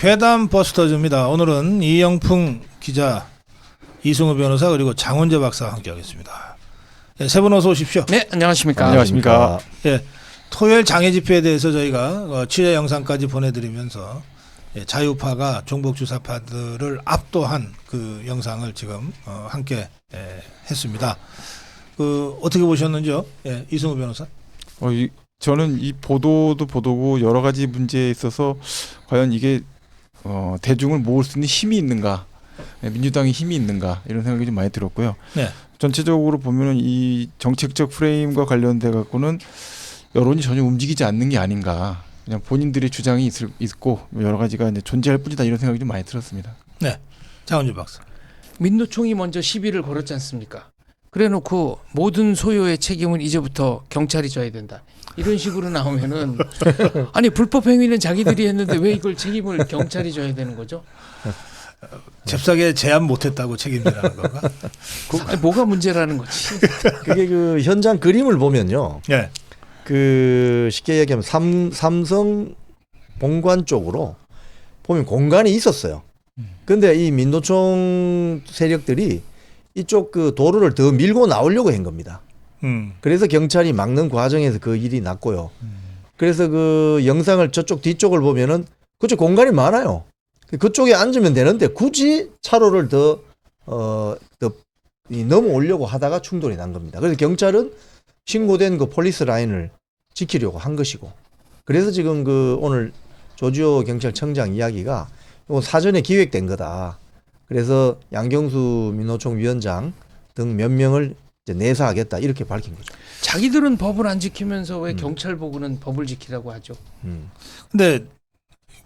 괴담 버스터즈입니다. 오늘은 이영풍 기자, 이승우 변호사 그리고 장훈재 박사와 함께하겠습니다. 네, 세 분 어서 오십시오. 네, 안녕하십니까. 안녕하십니까. 예, 토요일 장애 집회에 대해서 저희가 취재 영상까지 보내드리면서 자유파가 종북 주사파들을 압도한 그 영상을 지금 함께 했습니다. 어떻게 보셨는지요? 예, 이승우 변호사. 저는 이 보도도 보도고 여러 가지 문제에 있어서 과연 이게 대중을 모을 수 있는 힘이 있는가, 민주당의 힘이 있는가 이런 생각이 좀 많이 들었고요. 네. 전체적으로 보면은 이 정책적 프레임과 관련돼 갖고는 여론이 전혀 움직이지 않는 게 아닌가. 그냥 본인들의 주장이 있고 여러 가지가 이제 존재할 뿐이다 이런 생각이 좀 많이 들었습니다. 네, 장훈재 박사. 민노총이 먼저 시비를 걸었지 않습니까? 그래놓고 모든 소요의 책임은 이제부터 경찰이 져야 된다. 이런 식으로 나오면은 아니 불법 행위는 자기들이 했는데 왜 이걸 책임을 경찰이 져야 되는 거죠? 잽싸게 제안 못했다고 책임지라는 건가? 아니, 뭐가 문제라는 거지? 그게 그 현장 그림을 보면요. 네. 그 쉽게 얘기하면 삼성 본관 쪽으로 보면 공간이 있었어요. 근데 이 민노총 세력들이 이쪽 그 도로를 더 밀고 나오려고 한 겁니다. 그래서 경찰이 막는 과정에서 그 일이 났고요. 그래서 그 영상을 저쪽 뒤쪽을 보면은 그쪽 공간이 많아요. 그쪽에 앉으면 되는데 굳이 차로를 더 넘어오려고 하다가 충돌이 난 겁니다. 그래서 경찰은 신고된 그 폴리스 라인을 지키려고 한 것이고, 그래서 지금 그 오늘 조지호 경찰청장 이야기가 이건 사전에 기획된 거다. 그래서 양경수 민노총 위원장 등 몇 명을 이제 내사하겠다 이렇게 밝힌 거죠. 자기들은 법을 안 지키면서 왜 경찰 보고는 법을 지키라고 하죠? 근데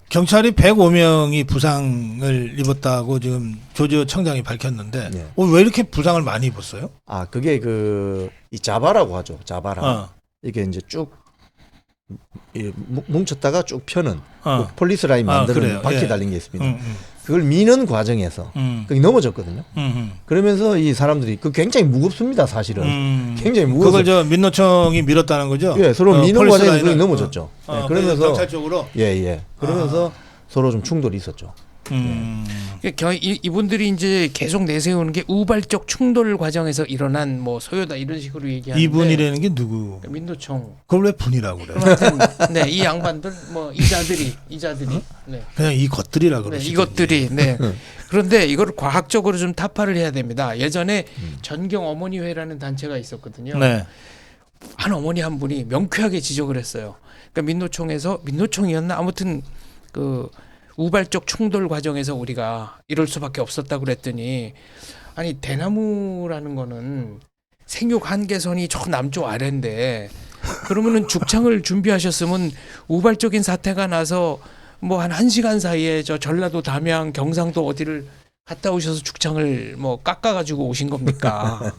경찰이 105명이 부상을 입었다고 지금 조지호 청장이 밝혔는데 네. 왜 이렇게 부상을 많이 입었어요? 아, 그게 이 자바라고 하죠. 자바라. 이게 이제 쭉 뭉쳤다가 쭉 펴는 그 폴리스 라인 만드는 그래요. 바퀴 예. 달린 게 있습니다. 그걸 미는 과정에서 그게 넘어졌거든요. 그러면서 이 사람들이 그 굉장히 무겁습니다, 사실은. 굉장히 무거워서. 그걸 저 민노총이 밀었다는 거죠? 예, 서로 미는 폴리스 과정에서 라인을. 그게 넘어졌죠. 예, 그러면서 경찰 쪽으로. 예. 그러면서 서로 좀 충돌이 있었죠. 이분들이 이제 계속 내세우는 게 우발적 충돌 과정에서 일어난 뭐 소요다 이런 식으로 얘기하는데 이분이라는 게 누구? 민노총. 그걸 왜 분이라고 그래? 아무튼 네, 이 양반들 뭐 이자들이 네. 그냥 이 것들이라 네, 그러지. 이것들이 네. 그런데 이걸 과학적으로 좀 타파를 해야 됩니다. 예전에 전경 어머니회라는 단체가 있었거든요. 네. 한 어머니 한 분이 명쾌하게 지적을 했어요. 그러니까 민노총이었나 아무튼 그 우발적 충돌 과정에서 우리가 이럴 수밖에 없었다고 그랬더니 아니 대나무라는 거는 생육 한계선이 저 남쪽 아래인데 그러면은 죽창을 준비하셨으면 우발적인 사태가 나서 뭐 한 1시간 사이에 저 전라도 담양 경상도 어디를 갔다 오셔서 죽창을 뭐 깎아가지고 오신 겁니까?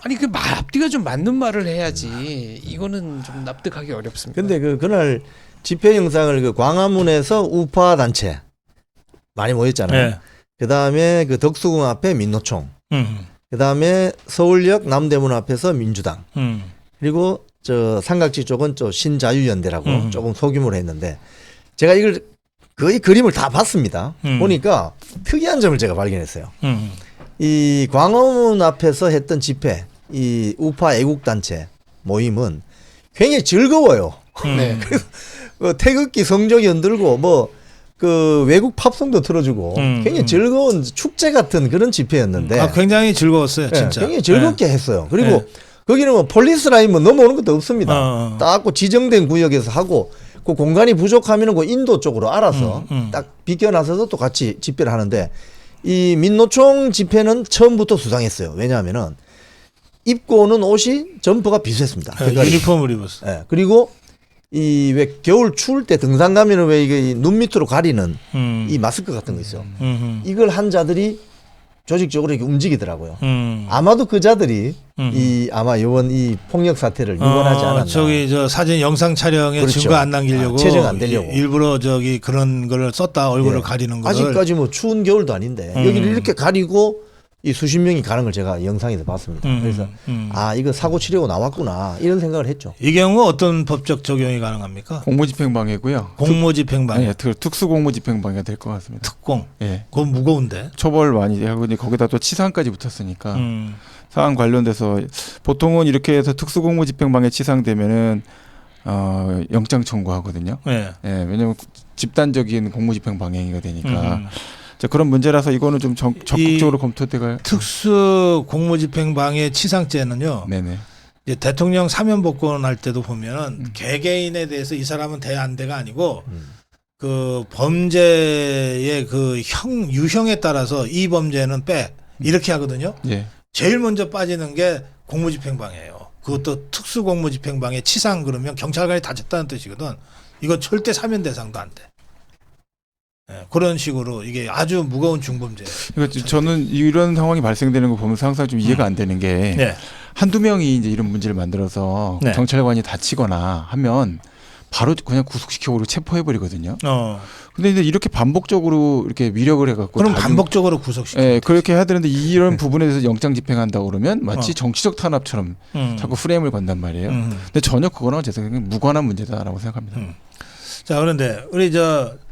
아니 그 앞뒤가 좀 맞는 말을 해야지. 이거는 좀 납득하기 어렵습니다. 근데 그날 집회 영상을 그 광화문에서 우파 단체 많이 모였잖아요. 네. 그 다음에 그 덕수궁 앞에 민노총. 그 다음에 서울역 남대문 앞에서 민주당. 그리고 저 삼각지 쪽은 저 신자유연대라고 조금 소규모로 했는데 제가 이걸 거의 그림을 다 봤습니다. 보니까 특이한 점을 제가 발견했어요. 이 광화문 앞에서 했던 집회, 이 우파 애국단체 모임은 굉장히 즐거워요. 네. 태극기 성조기 흔들고 뭐 그 외국 팝송도 틀어주고 굉장히 즐거운 축제 같은 그런 집회였는데 굉장히 즐거웠어요, 네, 진짜. 굉장히 즐겁게 했어요. 그리고 네. 거기는 뭐 폴리스 라인 뭐 넘어오는 것도 없습니다. 딱 그 지정된 구역에서 하고 그 공간이 부족하면은 그 인도 쪽으로 알아서 딱 비껴나서서 또 같이 집회를 하는데 이 민노총 집회는 처음부터 수상했어요. 왜냐하면은 입고 오는 옷이 점퍼가 비슷했습니다. 유니폼을 입었어. 네, 그리고 이 왜 겨울 추울 때 등산 가면은 왜 이게 눈 밑으로 가리는 이 마스크 같은 거 있어요. 이걸 한 자들이 조직적으로 이렇게 움직이더라고요. 아마도 그 자들이 이 아마 이번 이 폭력 사태를 유발하지 않았나. 저기 저 사진 영상 촬영에 그렇죠. 증거 안 남기려고 체증 안 되려고. 일부러 저기 그런 거를 썼다 얼굴을 예. 가리는 거를. 아직까지 뭐 추운 겨울도 아닌데 여기를 이렇게 가리고 이 수십 명이 가는 걸 제가 영상에서 봤습니다. 그래서 아 이거 사고 치려고 나왔구나 이런 생각을 했죠. 이 경우 어떤 법적 적용이 가능합니까? 공무집행방해고요. 공무집행방해, 아니, 특수공무집행방해가 될 것 같습니다. 특공. 예. 그건 무거운데. 처벌 많이 하고 이제 거기다 또 치상까지 붙었으니까 음. 사안 관련돼서 보통은 이렇게 해서 특수공무집행방해 치상되면은 영장 청구하거든요. 예. 예, 왜냐면 집단적인 공무집행방해가 되니까 자, 그런 문제라서 이거는 좀 적극적으로 검토돼갈. 특수 공무집행방해 치상죄는요. 네네. 이제 대통령 사면 복권할 때도 보면은 개개인에 대해서 이 사람은 돼 안 돼가 아니고 그 범죄의 그 유형에 따라서 이 범죄는 빼 이렇게 하거든요. 예. 제일 먼저 빠지는 게 공무집행방해예요. 그것도 특수공무집행방해 치상 그러면 경찰관이 다쳤다는 뜻이거든. 이건 절대 사면 대상도 안 돼. 예, 그런 식으로 이게 아주 무거운 중범죄. 그러니까 저는 이런 상황이 발생되는 거 보면서 항상 좀 이해가 안 되는 게 네. 한두 명이 이제 이런 문제를 만들어서 네. 경찰관이 다치거나 하면 바로 그냥 구속시켜버리고 체포해버리거든요. 근데 이제 이렇게 반복적으로 이렇게 위력을 해갖고 그럼 반복적으로 구속시켜. 예, 그렇게 해야 되는데 이런 부분에 대해서 영장 집행한다고 그러면 마치 정치적 탄압처럼 자꾸 프레임을 건단 말이에요. 근데 전혀 그거랑 제 생각엔 무관한 문제다라고 생각합니다. 자, 그런데 우리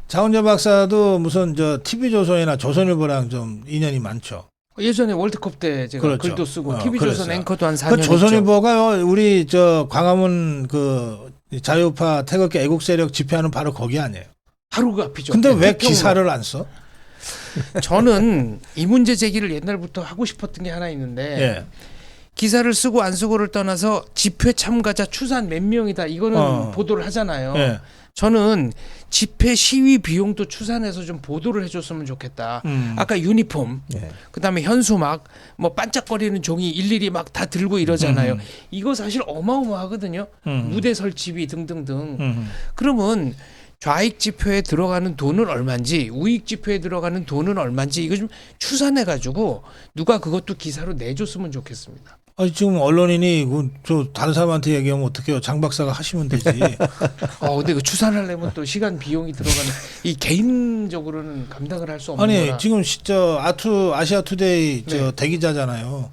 장훈재 박사도 무슨 TV조선이나 조선일보랑 좀 인연이 많죠. 예전에 월드컵 때 제가 그렇죠. 글도 쓰고 그랬어요. TV조선 앵커도 한 4년 그 했죠. 조선일보가 우리 광화문 그 자유파 태극기 애국 세력 집회하는 바로 거기 아니에요. 바로 그 앞이죠. 근데 왜 태평로. 기사를 안 써? 저는 이 문제 제기를 옛날부터 하고 싶었던 게 하나 있는데 예. 기사를 쓰고 안 쓰고를 떠나서 집회 참가자 추산 몇 명이다 이거는 보도를 하잖아요. 예. 저는 집회 시위 비용도 추산해서 좀 보도를 해줬으면 좋겠다. 아까 유니폼, 예. 그다음에 현수막, 뭐 반짝거리는 종이 일일이 막 다 들고 이러잖아요. 이거 사실 어마어마하거든요. 무대 설치비 등등등. 그러면 좌익 집회에 들어가는 돈은 얼마인지, 우익 집회에 들어가는 돈은 얼마인지 이거 좀 추산해가지고 누가 그것도 기사로 내줬으면 좋겠습니다. 아니, 지금 언론인이 저 다른 사람한테 얘기하면 어떡해요? 장 박사가 하시면 되지. 근데 그 추산하려면 또 시간 비용이 들어가는 이 개인적으로는 감당을 할 수 없는 아니 거라. 지금 아시아 투데이 네. 대기자잖아요.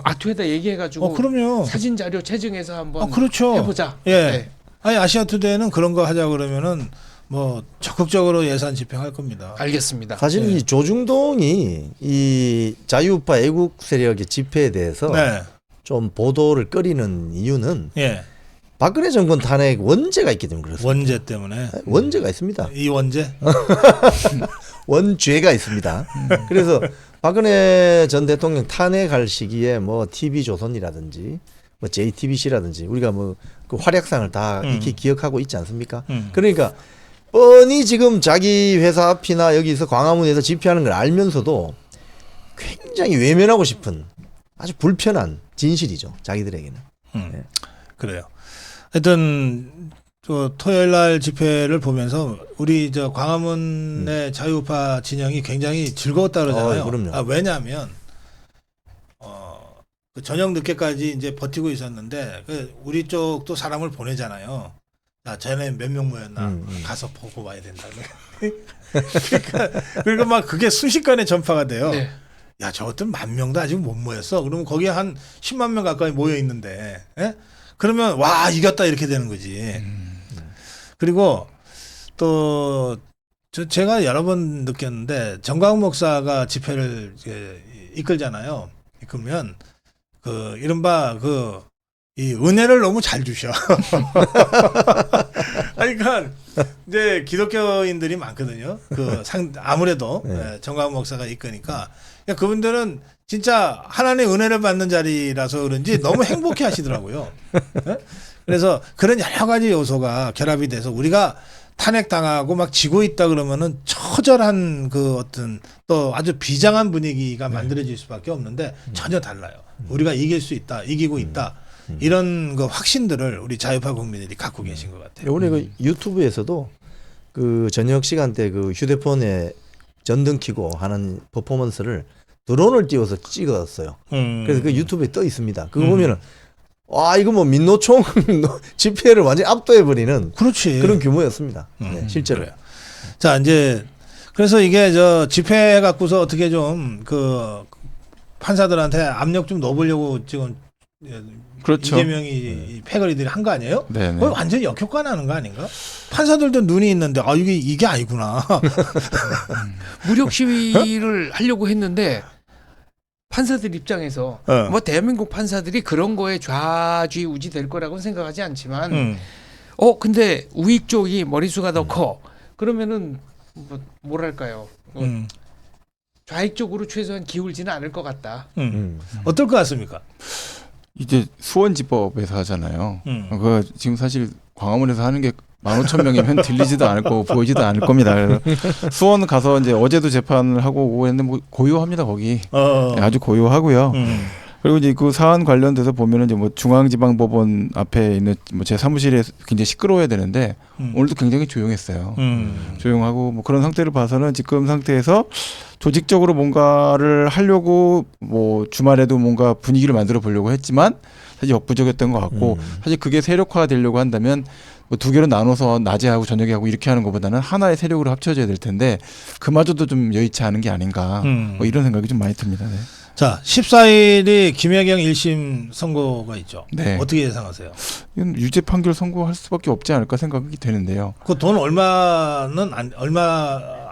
아투에다 얘기해가지고 그럼요. 사진 자료 채증해서 한번 그렇죠. 해보자. 예. 네. 아니 아시아 투데이는 그런 거 하자 그러면은 뭐 적극적으로 예산 집행할 겁니다. 알겠습니다. 사실 네. 이 조중동이 이 자유파 애국 세력의 집회에 대해서 네. 좀 보도를 꺼리는 이유는 예. 박근혜 정권 탄핵 원죄가 있기 때문에 그렇습니다. 원죄 때문에. 원죄가 있습니다. 이 원죄? 원죄가 있습니다. 그래서 박근혜 전 대통령 탄핵할 시기에 뭐 TV조선이라든지 뭐 JTBC라든지 우리가 뭐 그 활약상을 다 익히 기억하고 있지 않습니까? 그러니까 뻔히 지금 자기 회사 앞이나 여기서 광화문에서 집회하는 걸 알면서도 굉장히 외면하고 싶은 아주 불편한 진실이죠. 자기들에게는. 그래요. 하여튼 토요일 날 집회를 보면서 우리 광화문의 자유파 진영이 굉장히 즐거웠다 그러잖아요. 그럼요. 왜냐하면 그 저녁 늦게까지 이제 버티고 있었는데 우리 쪽도 사람을 보내잖아요. 자, 쟤네 몇 명 모였나 가서 보고 와야 된다. 그러니까 막 그게 순식간에 전파가 돼요. 네. 야, 저것들 10,000명도 아직 못 모였어. 그러면 거기에 한 10만 명 가까이 모여 있는데, 예? 그러면 와 이겼다 이렇게 되는 거지. 그리고 또 제가 여러 번 느꼈는데 정광훈 목사가 집회를 이끌잖아요. 이끌면 그 이른바 이 은혜를 너무 잘 주셔. 아니, 그러니까 이제 기독교인들이 많거든요. 아무래도 네. 정광훈 목사가 이끄니까 그분들은 진짜 하나님의 은혜를 받는 자리라서 그런지 너무 행복해 하시더라고요. 네? 그래서 그런 여러 가지 요소가 결합이 돼서 우리가 탄핵당하고 막 지고 있다 그러면은 처절한 어떤 또 아주 비장한 분위기가 만들어질 수밖에 없는데 전혀 달라요. 우리가 이길 수 있다, 이기고 있다. 이런 확신들을 우리 자유파 국민들이 갖고 계신 것 같아요. 이번에 유튜브에서도 그 저녁 시간대 휴대폰에 전등 켜고 하는 퍼포먼스를 드론을 띄워서 찍었어요. 그래서 그 유튜브에 떠 있습니다. 그거 보면은 와 이거 뭐 민노총 집회를 완전히 압도해버리는 그렇지. 그런 규모였습니다. 네, 실제로. 그래요. 자, 이제 그래서 이게 집회 갖고서 어떻게 좀 판사들한테 압력 좀 넣어보려고 지금 그렇죠. 이재명이 패거리들이 한 거 아니에요? 네네. 거의 완전히 역효과 나는 거 아닌가? 판사들도 눈이 있는데 이게 아니구나. 무력 시위를 하려고 했는데 판사들 입장에서 뭐 대한민국 판사들이 그런 거에 좌지우지 될 거라고 생각하지 않지만 근데 우익 쪽이 머리수가 더 커. 그러면은 뭐랄까요? 좌익 쪽으로 최소한 기울지는 않을 것 같다. 어떨 것 같습니까? 이제 수원지법에서 하잖아요. 그 지금 사실 광화문에서 하는 게 15,000명이면 들리지도 않을 거고 보이지도 않을 겁니다. 그래서 수원 가서 이제 어제도 재판을 하고 오고 했는데 뭐 고요합니다 거기. 네, 아주 고요하고요. 그리고 이제 그 사안 관련돼서 보면은 이제 뭐 중앙지방법원 앞에 있는 뭐 제 사무실에 굉장히 시끄러워야 되는데 오늘도 굉장히 조용했어요. 조용하고 뭐 그런 상태를 봐서는 지금 상태에서 조직적으로 뭔가를 하려고 뭐 주말에도 뭔가 분위기를 만들어 보려고 했지만 사실 역부족이었던 것 같고 사실 그게 세력화되려고 한다면 뭐 두 개로 나눠서 낮에 하고 저녁에 하고 이렇게 하는 것보다는 하나의 세력으로 합쳐져야 될 텐데 그마저도 좀 여의치 않은 게 아닌가 뭐 이런 생각이 좀 많이 듭니다. 네. 자, 14일이 김혜경 1심 선고가 있죠. 네. 어떻게 예상하세요? 이건 유죄 판결 선고할 수밖에 없지 않을까 생각이 되는데요. 그 돈 얼마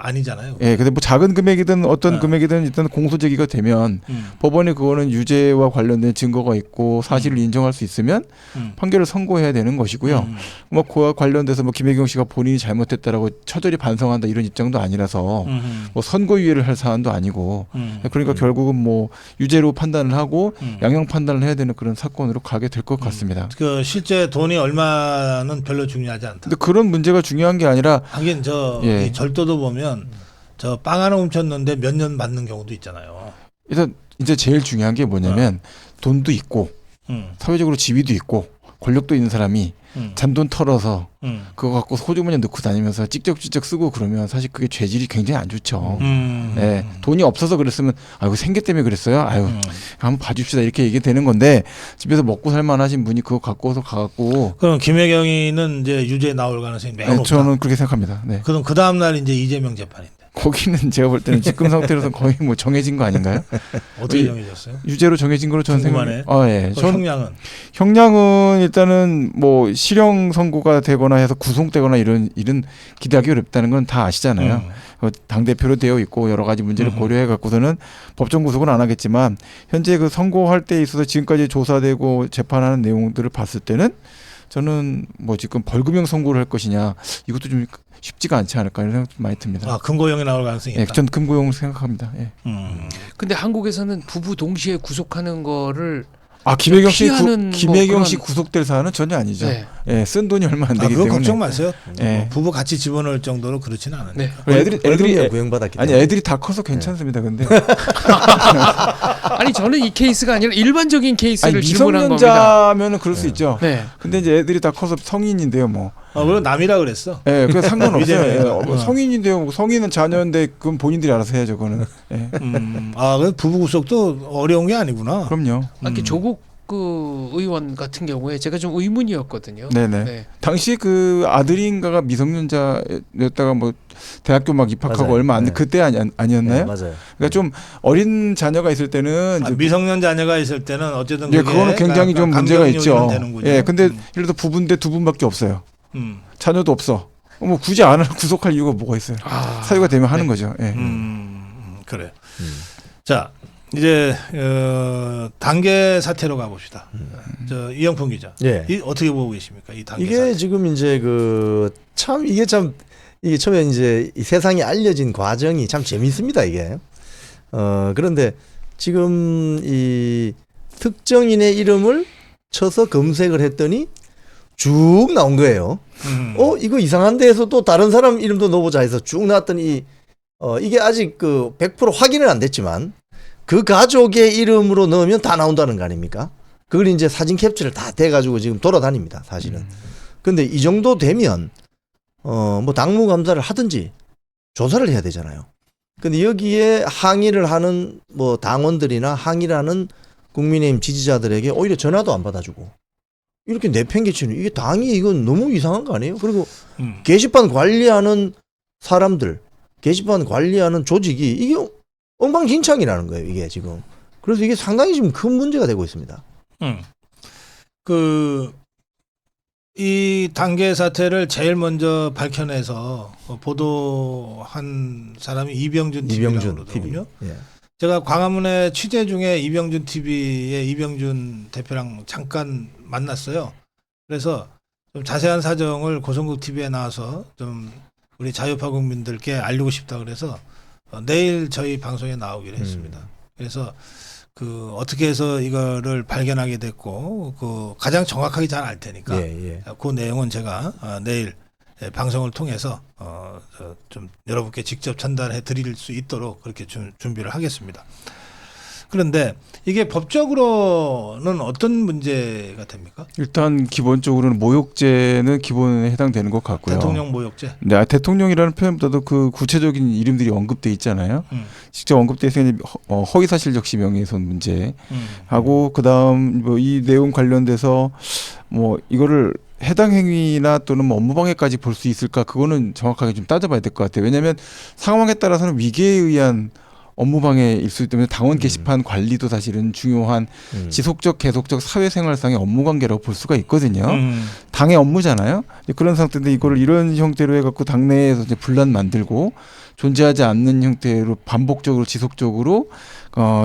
아니잖아요. 예, 근데 뭐 작은 금액이든 어떤 금액이든 일단 공소 제기가 되면 법원이 그거는 유죄와 관련된 증거가 있고 사실을 인정할 수 있으면 판결을 선고해야 되는 것이고요. 뭐 그와 관련돼서 뭐 김혜경 씨가 본인이 잘못했다라고 처절히 반성한다 이런 입장도 아니라서 뭐 선고유예를 할 사안도 아니고 그러니까 결국은 뭐 유죄로 판단을 하고 양형 판단을 해야 되는 그런 사건으로 가게 될 것 같습니다. 그 실제 돈이 얼마는 별로 중요하지 않다. 근데 그런 문제가 중요한 게 아니라 하긴 예. 이 절도도 보면 저 빵 하나 훔쳤는데 몇 년 받는 경우도 있잖아요. 일단 이제 제일 중요한 게 뭐냐면 돈도 있고 사회적으로 지위도 있고 권력도 있는 사람이 잔돈 털어서 그거 갖고 소주머니에 넣고 다니면서 찝쩍찝쩍 쓰고 그러면 사실 그게 죄질이 굉장히 안 좋죠. 예, 돈이 없어서 그랬으면 아이고 생계 때문에 그랬어요. 아유 한번 봐줍시다 이렇게 얘기 되는 건데 집에서 먹고 살만하신 분이 그거 갖고서 가갖고 그럼 김혜경이는 이제 유죄 나올 가능성이 매우 네, 높다. 저는 그렇게 생각합니다. 네. 그럼 그 다음 날 이제 이재명 재판인데 거기는 제가 볼 때는 지금 상태로서 거의 뭐 정해진 거 아닌가요? 어떻게 정해졌어요? 유죄로 정해진 거로 저는 궁금하네. 예. 그 형량은 형량은 일단은 뭐 실형 선고가 되거나 해서 구속되거나 이런 일은 기대하기 어렵다는 건 다 아시잖아요. 당 대표로 되어 있고 여러 가지 문제를 고려해 갖고서는 법정 구속은 안 하겠지만 현재 그 선고할 때 있어서 지금까지 조사되고 재판하는 내용들을 봤을 때는 저는 뭐 지금 벌금형 선고를 할 것이냐 이것도 좀 쉽지가 않지 않을까 이런 생각도 많이 듭니다. 아 금고형이 나올 가능성이 예, 있다. 전 금고형을 생각합니다. 예. 근데 한국에서는 부부 동시에 구속하는 거를 아 김혜경 씨 피하는 김혜경 뭐 씨 그런- 구속될 사안은 전혀 아니죠. 네. 예, 쓴 돈이 얼마 안 되기 그거 때문에. 걱정 마세요. 예. 부부 같이 집어넣을 정도로 그렇지는 않은데. 네. 벌금형 구형받았기 아니 때문에. 애들이 다 커서 괜찮습니다. 근데 아니 저는 이 케이스가 아니라 일반적인 케이스를 아니 질문한 겁니다. 미성년자면은 그럴 수 있죠. 네. 근데 이제 애들이 다 커서 성인인데요, 뭐. 그리고 남이라 그랬어. 예, 그 상관없어요. 이재명이가. 뭐 성인인데요. 뭐 성인은 자녀인데 그건 본인들이 알아서 해야죠, 그거는. 예. 그 부부 구속도 어려운 게 아니구나. 그럼요. 아까 조국 그 의원 같은 경우에 제가 좀 의문이었거든요. 네네. 네. 당시 그 아들인가가 미성년자였다가 뭐 대학교 막 입학하고 맞아요. 얼마 안 돼. 네. 그때 아니었나요? 네, 맞아요. 그러니까 좀 어린 자녀가 있을 때는 이제 미성년 자녀가 있을 때는 어쨌든 예, 그게 그거는 굉장히 좀 문제가 있죠. 감경 요인은 되는군요. 예, 근데 예를 들어 부부인데 두 분밖에 없어요. 음. 자녀도 없어. 뭐 굳이 안 구속할 이유가 뭐가 있어요? 사유가 되면 하는 거죠. 예. 그래. 자 이제 단계 사태로 가봅시다. 저 이영풍 기자, 예. 이 어떻게 보고 계십니까? 이 단계 이게 사태. 지금 이제 이게 처음에 이제 이 세상에 알려진 과정이 참 재미있습니다, 이게. 그런데 지금 이 특정인의 이름을 쳐서 검색을 했더니 쭉 나온 거예요. 이거 이상한데 해서 또 다른 사람 이름도 넣어보자 해서 쭉 나왔더니 이게 아직 100% 확인은 안 됐지만 그 가족의 이름으로 넣으면 다 나온다는 거 아닙니까? 그걸 이제 사진 캡처를 다 돼가지고 지금 돌아다닙니다, 사실은. 근데 이 정도 되면 뭐 당무감사를 하든지 조사를 해야 되잖아요. 근데 여기에 항의를 하는 뭐 당원들이나 항의를 하는 국민의힘 지지자들에게 오히려 전화도 안 받아주고 이렇게 내팽개치는 이게 당이 이건 너무 이상한 거 아니에요? 그리고 게시판 관리하는 사람들, 게시판 관리하는 조직이 이게 엉망진창이라는 거예요. 이게 지금 그래서 이게 상당히 지금 큰 문제가 되고 있습니다. 이 단계 사태를 제일 먼저 밝혀내서 보도한 사람이 이병준 TV라고 그러더군요. 예. 제가 광화문에 취재 중에 이병준 TV의 이병준 대표랑 잠깐 만났어요. 그래서 좀 자세한 사정을 고성국 TV에 나와서 좀 우리 자유파 국민들께 알리고 싶다 그래서 내일 저희 방송에 나오기로 했습니다. 그래서 어떻게 해서 이거를 발견하게 됐고 가장 정확하게 잘 알 테니까 그 내용은 제가 내일 방송을 통해서 좀 여러분께 직접 전달해 드릴 수 있도록 그렇게 준비를 하겠습니다. 그런데 이게 법적으로는 어떤 문제가 됩니까? 일단 기본적으로는 모욕죄는 기본에 해당되는 것 같고요. 대통령 모욕죄. 네, 대통령이라는 표현보다도 그 구체적인 이름들이 언급돼 있잖아요. 직접 언급돼 있으니 허위사실적시 명예훼손 문제 하고 그다음 뭐 이 내용 관련돼서 뭐 이거를 해당 행위나 또는 뭐 업무방해까지 볼 수 있을까 그거는 정확하게 좀 따져봐야 될 것 같아요. 왜냐하면 상황에 따라서는 위계에 의한 업무방해일 수 있기 때문에 당원 게시판 관리도 사실은 중요한 지속적 계속적 사회생활상의 업무관계라고 볼 수가 있거든요. 당의 업무잖아요. 그런 상태인데 이거를 이런 형태로 해갖고 당내에서 이제 분란 만들고 존재하지 않는 형태로 반복적으로 지속적으로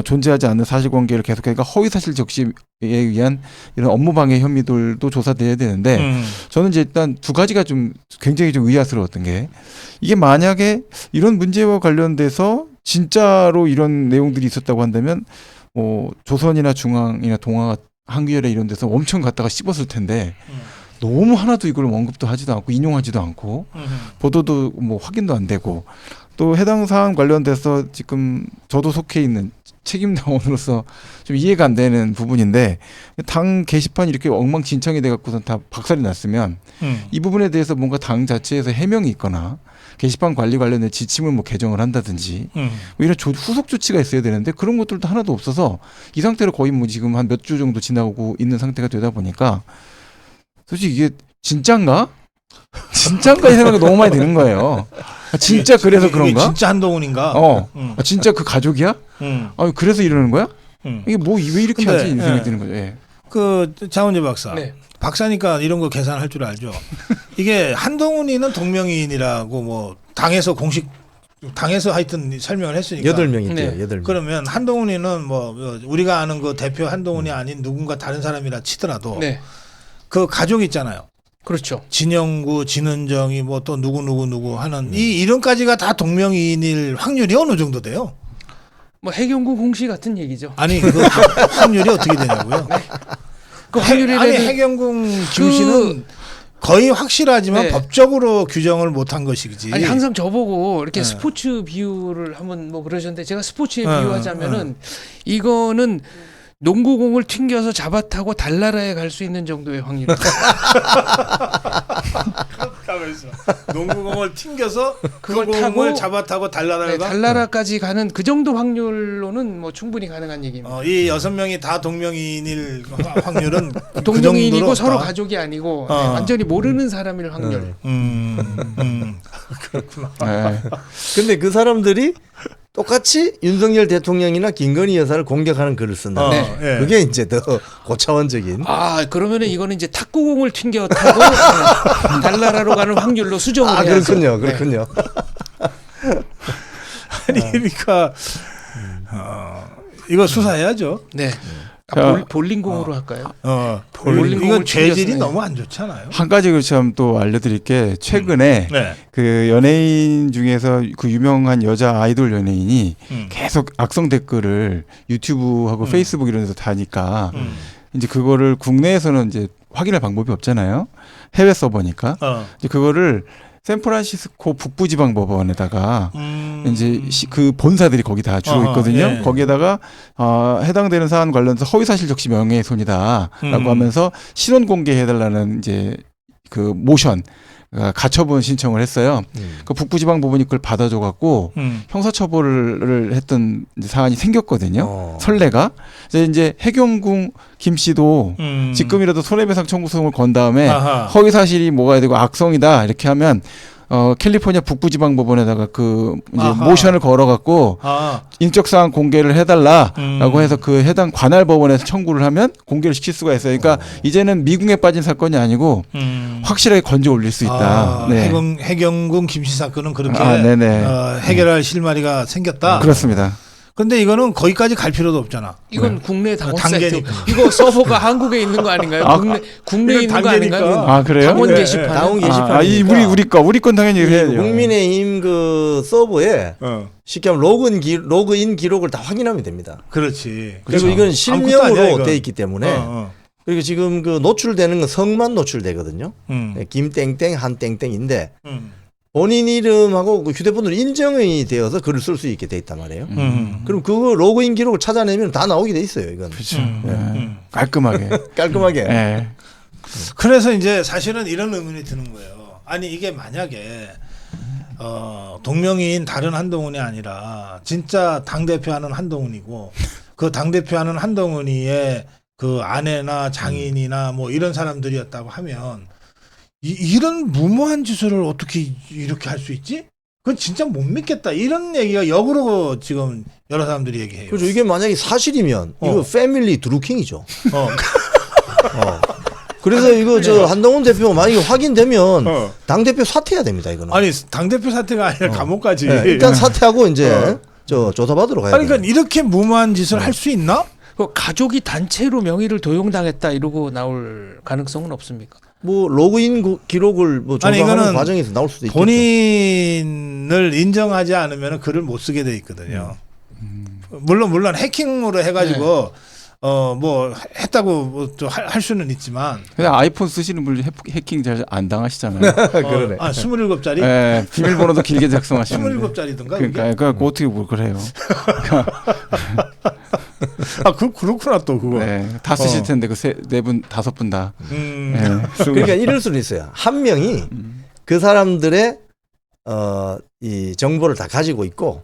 존재하지 않는 사실관계를 계속하니까 허위사실 적시에 의한 이런 업무방해 혐의들도 조사돼야 되는데 저는 이제 일단 두 가지가 좀 굉장히 좀 의아스러웠던 게 이게 만약에 이런 문제와 관련돼서 진짜로 이런 내용들이 있었다고 한다면 조선이나 중앙이나 동아 한겨레 이런 데서 엄청 갖다가 씹었을 텐데 너무 하나도 이걸 언급도 하지도 않고 인용하지도 않고 보도도 뭐 확인도 안 되고 또 해당 사안 관련돼서 지금 저도 속해 있는 책임당원으로서 좀 이해가 안 되는 부분인데 당 게시판이 이렇게 엉망진창이 돼갖고선 다 박살이 났으면 이 부분에 대해서 뭔가 당 자체에서 해명이 있거나 게시판 관리 관련된 지침을 뭐 개정을 한다든지 뭐 이런 후속 조치가 있어야 되는데 그런 것들도 하나도 없어서 이 상태로 거의 뭐 지금 한 몇 주 정도 지나고 있는 상태가 되다 보니까 솔직히 이게 진짠가? 진짠가 이 생각이 너무 많이 드는 거예요. 진짜 그래서 그런가? 진짜 한동훈인가? 진짜 그 가족이야? 그래서 이러는 거야? 이게 뭐 왜 이렇게 근데, 하지? 이 생각이 드는 거죠. 예. 장원재 박사. 네. 박사니까 이런 거 계산할 줄 알죠. 이게 한동훈이는 동명이인이라고 뭐 당에서 하여튼 설명을 했으니까. 8명이 네. 있대요. 8명. 그러면 한동훈이는 뭐 우리가 아는 그 대표 한동훈이 아닌 누군가 다른 사람이라 치더라도 네. 그 가족 있잖아요. 그렇죠. 진영구, 진은정이 뭐 또 누구 하는 이 이름까지가 다 동명이인일 확률이 어느 정도 돼요? 뭐 해경구 공시 같은 얘기죠. 아니 그 확률이 어떻게 되냐고요? 그 확률이라는 아니 해경궁 김 씨는 거의 확실하지만 네. 법적으로 규정을 못한 것이지. 아니 항상 저보고 이렇게 네. 스포츠 비유를 한번 뭐 그러셨는데 제가 스포츠에 비유하자면은 이거는 농구공을 튕겨서 잡아타고 달나라에 갈 수 있는 정도의 확률이다. 가면서 농구공을 튕겨서 그걸 그 타고 공을 잡아타고 달나라가 네, 달나라까지 가는 그 정도 확률로는 뭐 충분히 가능한 얘기입니다. 이 6명이 다 동명이인일 확률은 동명이인이고 그 정도로 서로 없다. 가족이 아니고 완전히 모르는 사람일 확률. 그렇구나. 네. 근데 그 사람들이 똑같이 윤석열 대통령이나 김건희 여사를 공격하는 글을 쓴다. 네. 예. 그게 이제 더 고차원적인. 그러면은 이거는 이제 탁구공을 튕겨 타고 달나라로 가는 확률로 수정을 해야죠. 그렇군요. 아니 그러니까 이거 수사해야죠. 네. 볼링공으로 할까요? 볼링공을 이건 죄질이 튕겼어요. 너무 안 좋잖아요. 한 가지 참 또 알려드릴 게 최근에 네. 그 연예인 중에서 그 유명한 여자 아이돌 연예인이 계속 악성 댓글을 유튜브하고 페이스북 이런 데서 다니까 이제 그거를 국내에서는 이제 확인할 방법이 없잖아요. 해외 서버니까. 이제 그거를 샌프란시스코 북부지방법원에다가 이제 그 본사들이 거기 다 주로 있거든요. 예. 거기에다가 해당되는 사안 관련해서 허위사실 적시 명예훼손이다라고 하면서 신원 공개해달라는 이제 그 모션 가처분 신청을 했어요. 그 북부지방법원이 그걸 받아줘갖고 형사처벌을 했던 이제 사안이 생겼거든요. 선례가. 이제 해경궁 김 씨도 지금이라도 손해배상 청구소송을 건 다음에 아하. 허위사실이 뭐가 되고 악성이다 이렇게 하면 캘리포니아 북부지방법원에다가 그 이제 아하. 모션을 걸어갖고 아, 인적사항 공개를 해달라라고 해서 그 해당 관할 법원에서 청구를 하면 공개를 시킬 수가 있어요. 그러니까 이제는 미궁에 빠진 사건이 아니고 확실하게 건져 올릴 수 있다. 아, 네. 해경군 김씨 사건은 그렇게 네네. 해결할 실마리가 생겼다. 그렇습니다. 근데 이거는 거기까지 갈 필요도 없잖아. 이건 국내 당원 단계니까. 사이트. 이거 서버가 한국에 있는 거 아닌가요? 국내에 이건 있는 거 아닌가요? 단계니까. 아 그래요? 당원 네. 게시판. 당원 게시판. 이 우리 건 당연히 해야죠. 국민의힘 그 서버에 어, 쉽게 하면 로그인 기록을 다 확인하면 됩니다. 그렇지. 그리고 이건 아무것도 아니야, 실명으로 이건. 돼 있기 때문에 어. 그리고 지금 그 노출되는 건 성만 노출되거든요. 음. 김땡땡 한땡땡인데 음. 본인 이름하고 그 휴대폰으로 인정이 되어서 글을 쓸 수 있게 돼 있단 말이에요. 그럼 그거 로그인 기록을 찾아내면 다 나오게 돼 있어요. 이건 그렇죠. 음. 깔끔하게. 깔끔하게. 네. 그래서 이제 사실은 이런 의문이 드는 거예요. 아니 이게 만약에 동명이인 다른 한동훈이 아니라 진짜 당 대표하는 한동훈이고 그 당 대표하는 한동훈이의 그 아내나 장인이나 뭐 이런 사람들이었다고 하면 이런 무모한 짓을 어떻게 이렇게 할 수 있지? 그건 진짜 못 믿겠다. 이런 얘기가 역으로 지금 여러 사람들이 얘기해요. 그렇죠. 이게 만약에 사실이면 이거 패밀리 드루킹이죠. 어. 그래서 이거 저 한동훈 대표 만약에 확인되면 어. 당 대표 사퇴해야 됩니다. 이거는. 아니 당 대표 사태가 아니라 감옥까지. 네, 일단 사퇴하고 이제 저 조사받으러 가야 아니 돼요. 그러니까 이렇게 무모한 짓을 할 수 있나? 그 가족이 단체로 명의를 도용당했다 이러고 나올 가능성은 없습니까? 뭐 로그인 기록을 뭐 아니, 조사하는 이거는 과정에서 나올 수도 있겠죠. 본인을 인정하지 않으면 글을 못 쓰게 돼 있거든요. 물론 해킹으로 해가지고 뭐 했다고 뭐 할 수는 있지만 그냥 아이폰 쓰시는 분들 해킹 잘 안 당하시잖아요. 그러네. 27짜리? 네, 비밀번호도 길게 작성하시는데. 27짜리든가 그러니까 어떻게 뭘 그래요? 그렇구나 또 그거. 네, 다 쓰실 텐데 그 네 분 다섯 분 다. 그러니까 이럴 수는 있어요. 한 명이 그 사람들의 이 정보를 다 가지고 있고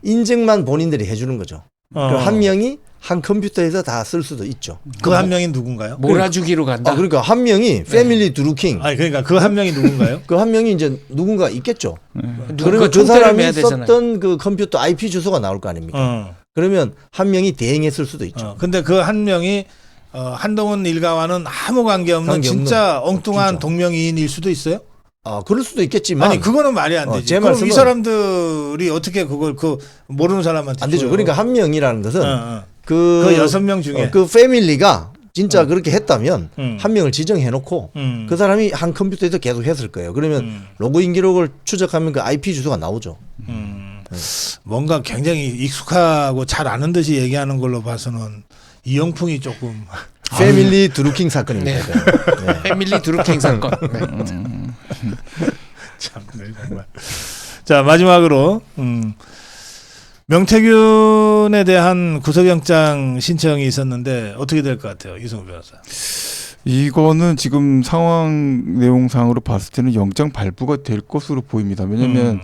인증만 본인들이 해주는 거죠. 그럼 한 명이 한 컴퓨터에서 다 쓸 수도 있죠. 그 한 명이 누군가요? 몰아주기로 간다. 그러니까 한 명이 패밀리 드루킹. 아니 그러니까 그 한 명이 누군가요? 그 한 명이 이제 누군가 있겠죠. 누가 그러면 그 총대를 사람이 매야 되잖아요. 썼던 그 컴퓨터 IP 주소가 나올 거 아닙니까? 그러면 한 명이 대행했을 수도 있죠. 근데 그 한 명이 한동훈 일가와는 아무 관계없는 관계없는, 진짜 엉뚱한 진짜. 동명이인일 수도 있어요? 그럴 수도 있겠지만 아니 그거는 말이 안 되지. 제 그럼 이 말씀은- 사람들이 어떻게 그걸 모르는 사람한테 안 되죠. 줘요? 그러니까 한 명이라는 것은 그 그 6명 중에 그 패밀리가 진짜 그렇게 했다면 한 명을 지정해 놓고 음. 그 사람이 한 컴퓨터에서 계속 했을 거예요. 그러면 로그인 기록을 추적하면 그 IP 주소가 나오죠. 뭔가 굉장히 익숙하고 잘 아는 듯이 얘기하는 걸로 봐서는 이영풍이 조금 패밀리 드루킹 사건입니다. 네. 이거. 네. 패밀리 드루킹 사건. 네. 참네 정말. 자 마지막으로 명태균에 대한 구속영장 신청이 있었는데 어떻게 될 것 같아요, 이승우 변호사? 이거는 지금 상황 내용상으로 봤을 때는 영장 발부가 될 것으로 보입니다. 왜냐하면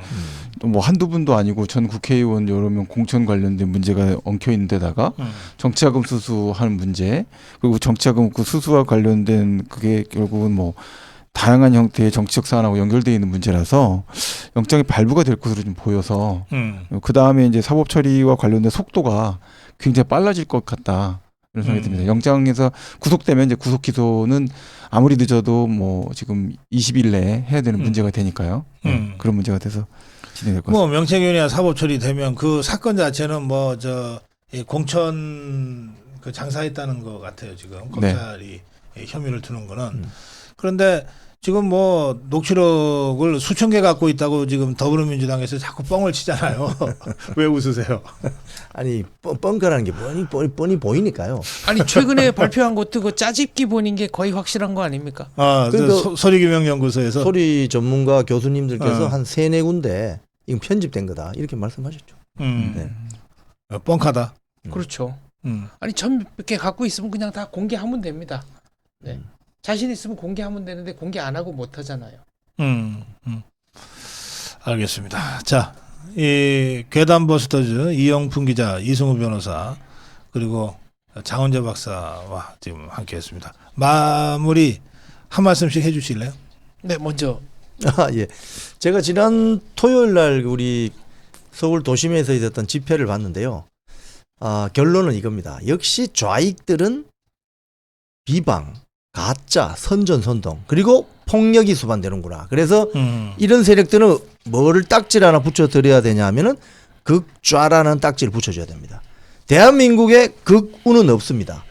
뭐 한두 분도 아니고 전 국회의원 여러 명 공천 관련된 문제가 엉켜 있는 데다가 정치자금 수수하는 문제, 그리고 정치자금 그 수수와 관련된 그게 결국은 뭐 다양한 형태의 정치적 사안하고 연결되어 있는 문제라서 영장이 발부가 될 것으로 좀 보여서 그 다음에 이제 사법 처리와 관련된 속도가 굉장히 빨라질 것 같다. 이런 생각이 듭니다. 영장에서 구속되면 이제 구속 기소는 아무리 늦어도 뭐 지금 20일 내에 해야 되는 문제가 되니까요. 그런 문제가 돼서 진행될 것 같습니다. 뭐 명태균이나 사법 처리되면 그 사건 자체는 뭐 공천 그 장사했다는 것 같아요, 지금 검찰이 혐의를 두는 거는. 그런데 지금 뭐 녹취록을 수천 개 갖고 있다고 지금 더불어민주당에서 자꾸 뻥을 치잖아요. 왜 웃으세요? 아니 뻥커라는 게 뻔히 보이니까요. 아니 최근에 발표한 것도 그 짜집기 본인 게 거의 확실한 거 아닙니까? 그러니까 소리규명연구소에서 소리 전문가 교수님들께서 어. 한 3-4군데 이건 편집된 거다 이렇게 말씀하셨죠. 네. 뻥카다. 그렇죠. 아니 1,100개 갖고 있으면 그냥 다 공개하면 됩니다. 네. 자신 있으면 공개하면 되는데 공개 안 하고 못 하잖아요. 알겠습니다. 자, 이 괴담버스터즈 이영풍 기자, 이승우 변호사 그리고 장원재 박사와 지금 함께했습니다. 마무리 한 말씀씩 해주실래요? 네, 먼저 아, 예. 제가 지난 토요일 날 우리 서울 도심에서 있었던 집회를 봤는데요. 결론은 이겁니다. 역시 좌익들은 비방, 가짜, 선전선동 그리고 폭력이 수반되는구나. 그래서 이런 세력들은 뭐를 딱지를 하나 붙여드려야 되냐 하면은 극좌라는 딱지를 붙여줘야 됩니다. 대한민국에 극우는 없습니다.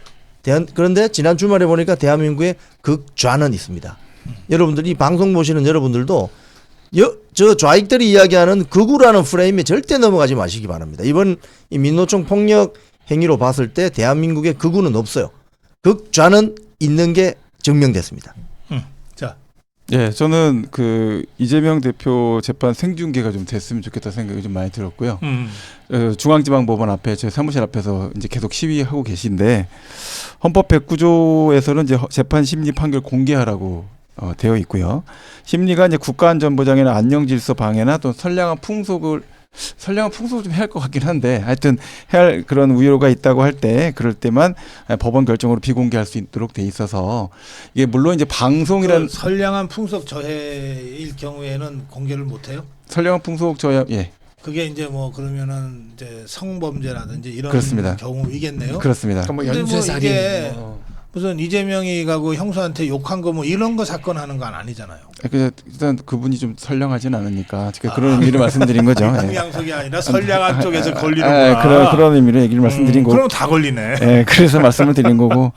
그런데 지난 주말에 보니까 대한민국에 극좌는 있습니다. 여러분들 이 방송 보시는 여러분들도 저 좌익들이 이야기하는 극우라는 프레임에 절대 넘어가지 마시기 바랍니다. 이번 이 민노총 폭력 행위로 봤을 때 대한민국에 극우는 없어요. 극좌는 있는 게 증명됐습니다. 자, 예, 저는 그 이재명 대표 재판 생중계가 좀 됐으면 좋겠다 생각이 좀 많이 들었고요. 중앙지방법원 앞에 제 사무실 앞에서 이제 계속 시위하고 계신데 헌법 109조에서는 이제 재판 심리 판결 공개하라고 되어 있고요. 심리가 이제 국가안전보장이나 안녕질서 방해나 또 선량한 풍속을 좀 해야 할 것 같긴 한데 하여튼 해야 할 그런 우려가 있다고 할 때 그럴 때만 법원 결정으로 비공개할 수 있도록 돼 있어서 이게 물론 이제 방송이란 선량한 풍속 저해일 경우에는 공개를 못 해요? 선량한 풍속 저야 예. 그게 이제 뭐 그러면은 이제 성범죄라든지 이런 그렇습니다. 경우이겠네요. 그렇습니다. 그러니까 뭐 근데 뭐 연쇄살인 이게 무슨 이재명이 가고 형수한테 욕한 거 뭐 이런 거 사건 하는 건 아니잖아요. 일단 그분이 좀 선량하진 않으니까 그런 의미를 말씀드린 거죠. 예. 양속이 아니라 선량한 쪽에서 걸리는구나. 그런 의미로 얘기를 말씀드린 거고. 그럼 다 걸리네. 예, 그래서 말씀을 드린 거고.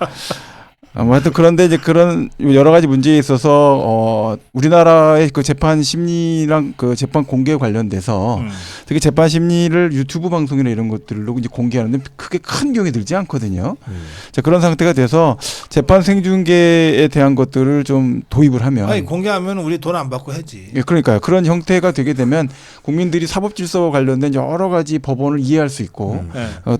하여튼 그런데 이제 그런 여러 가지 문제에 있어서 우리나라의 그 재판 심리랑 그 재판 공개에 관련돼서 특히 재판 심리를 유튜브 방송이나 이런 것들로 이제 공개하는데 크게 큰 비용이 들지 않거든요. 자, 그런 상태가 돼서 재판 생중계에 대한 것들을 좀 도입을 하면 아니 공개하면 우리 돈 안 받고 하지. 예, 그러니까요. 그런 형태가 되게 되면 국민들이 사법질서와 관련된 여러 가지 법원을 이해할 수 있고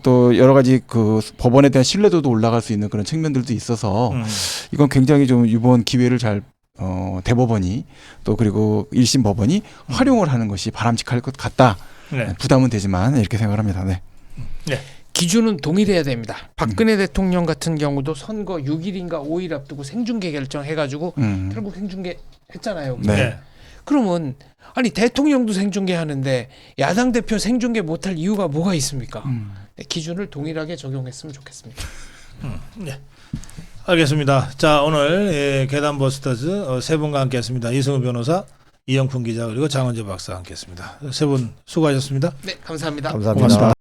또 여러 가지 그 법원에 대한 신뢰도도 올라갈 수 있는 그런 측면들도 있어서 이건 굉장히 좀 이번 기회를 잘 대법원이 또 그리고 1심 법원이 활용을 하는 것이 바람직할 것 같다. 네. 부담은 되지만 이렇게 생각을 합니다. 네. 네. 기준은 동일해야 됩니다. 박근혜 대통령 같은 경우도 선거 6일인가 5일 앞두고 생중계 결정해가지고 결국 생중계 했잖아요. 네. 그러면 아니 대통령도 생중계 하는데 야당 대표 생중계 못할 이유가 뭐가 있습니까? 기준을 동일하게 적용했으면 좋겠습니다. 네. 알겠습니다. 자, 오늘 계단 버스터즈 세 분과 함께했습니다. 이승우 변호사, 이영풍 기자 그리고 장원재 박사와 함께했습니다. 세 분 수고하셨습니다. 네, 감사합니다. 감사합니다.